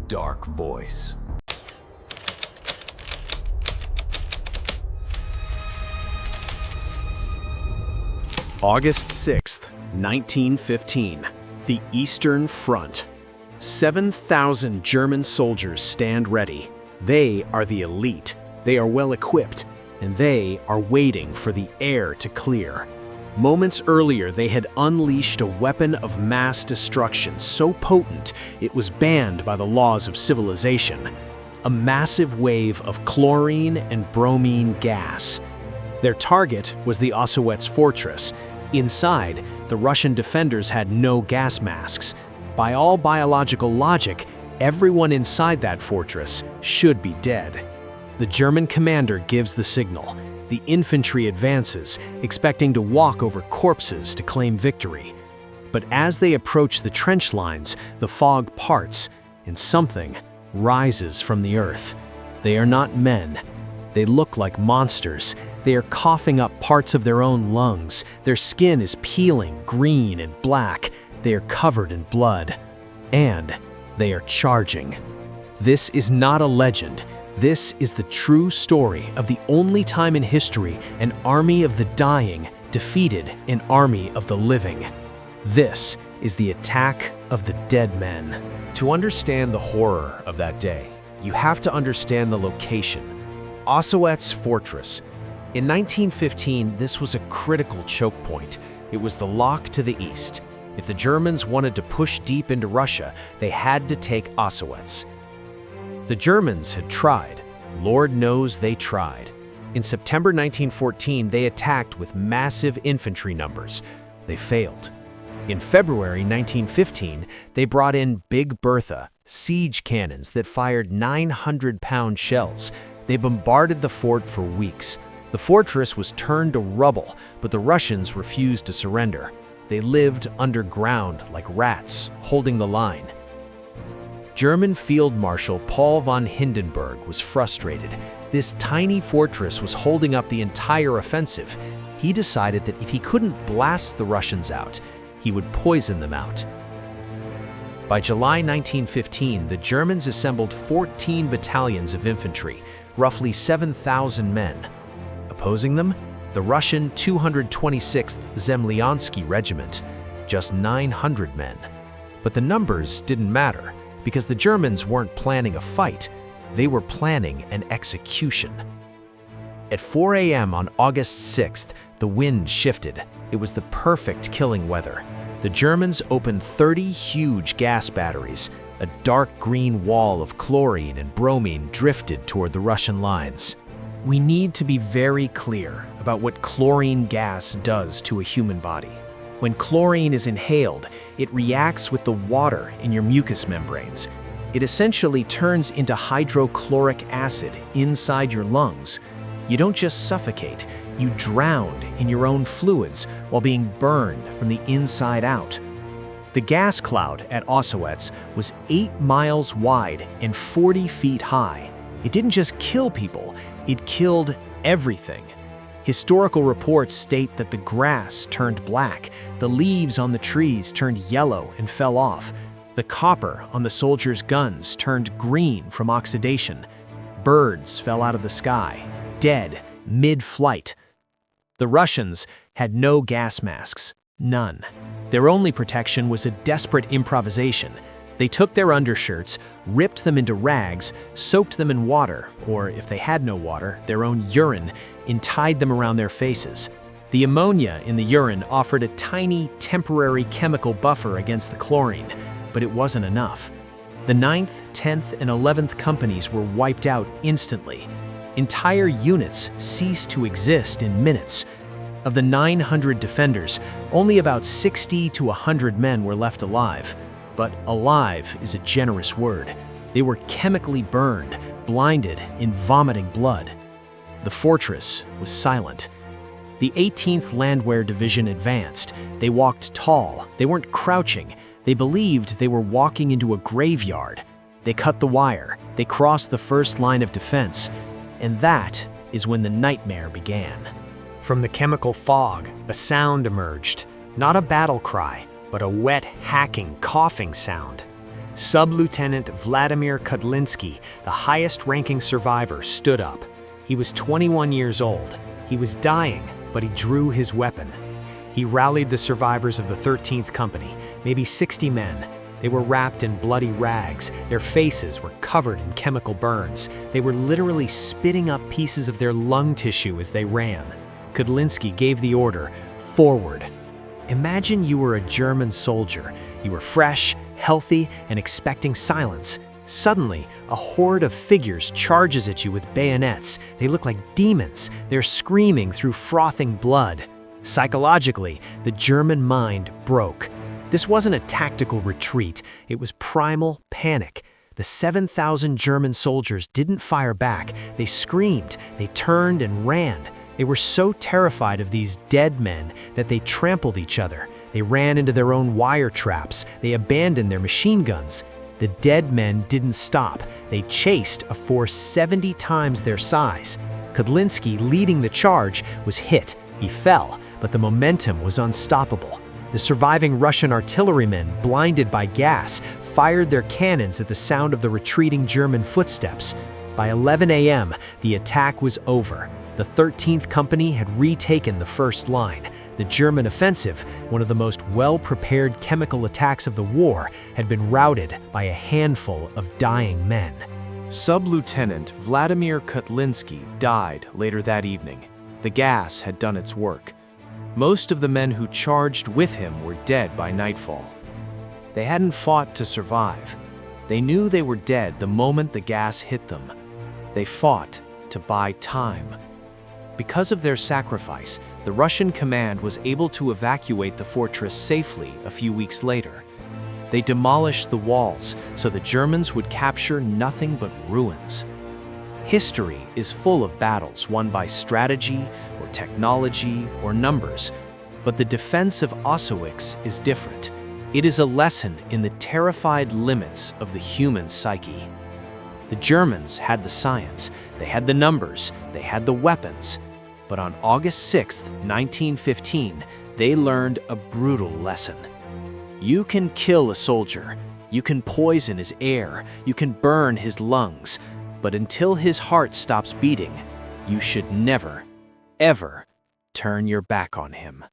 dark voice. August 6th, 1915. The Eastern Front. 7,000 German soldiers stand ready. They are the elite. They are well equipped, and they are waiting for the air to clear. Moments earlier, they had unleashed a weapon of mass destruction so potent it was banned by the laws of civilization. A massive wave of chlorine and bromine gas. Their target was the Osowiec Fortress. Inside, the Russian defenders had no gas masks. By all biological logic, everyone inside that fortress should be dead. The German commander gives the signal. The infantry advances, expecting to walk over corpses to claim victory. But as they approach the trench lines, the fog parts, and something rises from the earth. They are not men. They look like monsters. They are coughing up parts of their own lungs. Their skin is peeling green and black. They are covered in blood. And they are charging. This is not a legend. This is the true story of the only time in history an army of the dying defeated an army of the living. This is the attack of the dead men. To understand the horror of that day, you have to understand the location. Osowiec Fortress. In 1915, this was a critical choke point. It was the lock to the east. If the Germans wanted to push deep into Russia, they had to take Osowiec. The Germans had tried. Lord knows they tried. In September 1914, they attacked with massive infantry numbers. They failed. In February 1915, they brought in Big Bertha, siege cannons that fired 900-pound shells. They bombarded the fort for weeks. The fortress was turned to rubble, but the Russians refused to surrender. They lived underground like rats, holding the line. German Field Marshal Paul von Hindenburg was frustrated. This tiny fortress was holding up the entire offensive. He decided that if he couldn't blast the Russians out, he would poison them out. By July 1915, the Germans assembled 14 battalions of infantry, roughly 7,000 men. Opposing them, the Russian 226th Zemlyansky Regiment, just 900 men. But the numbers didn't matter, because the Germans weren't planning a fight, they were planning an execution. At 4 a.m. on August 6th, the wind shifted. It was the perfect killing weather. The Germans opened 30 huge gas batteries. A dark green wall of chlorine and bromine drifted toward the Russian lines. We need to be very clear about what chlorine gas does to a human body. When chlorine is inhaled, it reacts with the water in your mucous membranes. It essentially turns into hydrochloric acid inside your lungs. You don't just suffocate, you drown in your own fluids while being burned from the inside out. The gas cloud at Osowiec was 8 miles wide and 40 feet high. It didn't just kill people, it killed everything. Historical reports state that the grass turned black, the leaves on the trees turned yellow and fell off, the copper on the soldiers' guns turned green from oxidation, birds fell out of the sky, dead mid-flight. The Russians had no gas masks, none. Their only protection was a desperate improvisation. They took their undershirts, ripped them into rags, soaked them in water, or if they had no water, their own urine, and tied them around their faces. The ammonia in the urine offered a tiny, temporary chemical buffer against the chlorine, but it wasn't enough. The 9th, 10th, and 11th companies were wiped out instantly. Entire units ceased to exist in minutes. Of the 900 defenders, only about 60 to 100 men were left alive. But alive is a generous word. They were chemically burned, blinded, and vomiting blood. The fortress was silent. The 18th Landwehr Division advanced. They walked tall. They weren't crouching. They believed they were walking into a graveyard. They cut the wire. They crossed the first line of defense. And that is when the nightmare began. From the chemical fog, a sound emerged. Not a battle cry, but a wet, hacking, coughing sound. Sub-Lieutenant Vladimir Kudlinski, the highest-ranking survivor, stood up. He was 21 years old. He was dying, but he drew his weapon. He rallied the survivors of the 13th Company, maybe 60 men. They were wrapped in bloody rags. Their faces were covered in chemical burns. They were literally spitting up pieces of their lung tissue as they ran. Kudlinski gave the order, "Forward." Imagine you were a German soldier. You were fresh, healthy, and expecting silence. Suddenly, a horde of figures charges at you with bayonets. They look like demons. They're screaming through frothing blood. Psychologically, the German mind broke. This wasn't a tactical retreat. It was primal panic. The 7,000 German soldiers didn't fire back. They screamed, they turned and ran. They were so terrified of these dead men that they trampled each other. They ran into their own wire traps. They abandoned their machine guns. The dead men didn't stop. They chased a force 70 times their size. Kudlinski, leading the charge, was hit. He fell, but the momentum was unstoppable. The surviving Russian artillerymen, blinded by gas, fired their cannons at the sound of the retreating German footsteps. By 11 a.m., the attack was over. The 13th Company had retaken the first line. The German offensive, one of the most well-prepared chemical attacks of the war, had been routed by a handful of dying men. Sub-Lieutenant Vladimir Kudlinski died later that evening. The gas had done its work. Most of the men who charged with him were dead by nightfall. They hadn't fought to survive. They knew they were dead the moment the gas hit them. They fought to buy time. Because of their sacrifice, the Russian command was able to evacuate the fortress safely a few weeks later. They demolished the walls so the Germans would capture nothing but ruins. History is full of battles won by strategy or technology or numbers, but the defense of Osowiec is different. It is a lesson in the terrified limits of the human psyche. The Germans had the science, they had the numbers, they had the weapons. But on August 6, 1915, they learned a brutal lesson. You can kill a soldier, you can poison his air, you can burn his lungs, but until his heart stops beating, you should never, ever turn your back on him.